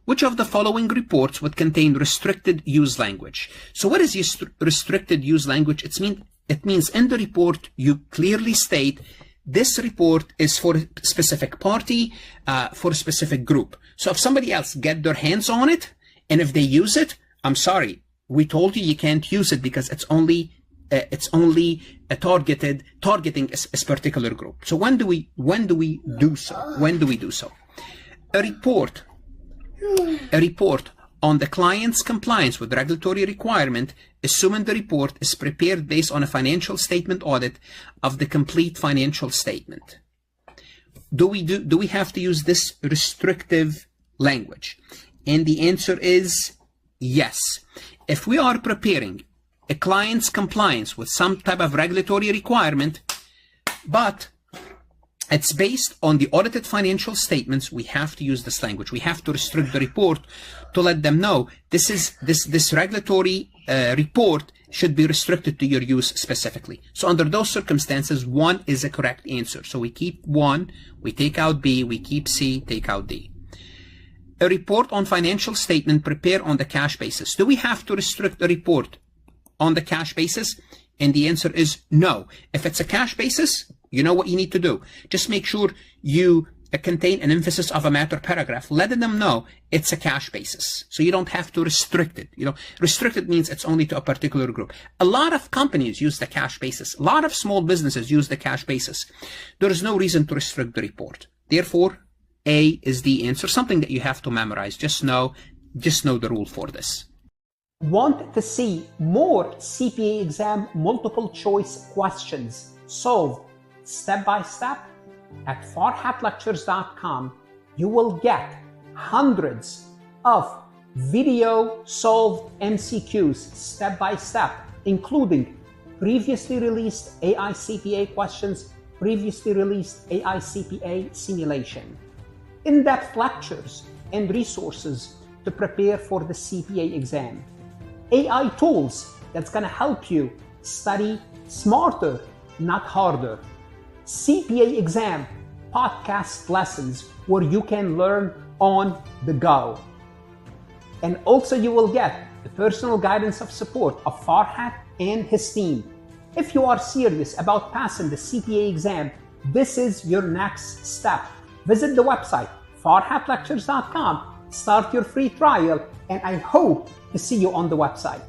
Which of the following reports would contain restricted use language? So what is restricted use language? It means in the report you clearly state this report is for a specific party, for a specific group. So if somebody else get their hands on it, and if they use it, I'm sorry, we told you can't use it because it's only targeting a particular group. So when do we do so? When do we do so? A report on the client's compliance with regulatory requirement, assuming the report is prepared based on a financial statement audit of the complete financial statement. Do we have to use this restrictive language? And the answer is yes. If we are preparing a client's compliance with some type of regulatory requirement, but it's based on the audited financial statements, we have to use this language. We have to restrict the report to let them know this regulatory report should be restricted to your use specifically. So under those circumstances, 1 is a correct answer. So we keep 1, we take out B, we keep C, take out D. A report on financial statement prepared on the cash basis. Do we have to restrict the report on the cash basis? And the answer is no. If it's a cash basis, you know what you need to do. Just make sure you contain an emphasis of a matter paragraph, letting them know it's a cash basis. So you don't have to restrict it. Restricted means it's only to a particular group. A lot of companies use the cash basis. A lot of small businesses use the cash basis. There is no reason to restrict the report. Therefore, A is the answer, something that you have to memorize. Just know the rule for this. Want to see more CPA exam multiple choice questions solved step by step? At farhatlectures.com, you will get hundreds of video solved MCQs step by step, including previously released AI CPA questions, previously released AI CPA simulation, in-depth lectures and resources to prepare for the CPA exam, AI tools that's going to help you study smarter, not harder, CPA exam podcast lessons where you can learn on the go. And also you will get the personal guidance of support of Farhat and his team. If you are serious about passing the CPA exam, this is your next step. Visit the website farhatlectures.com, start your free trial, and I hope to see you on the website.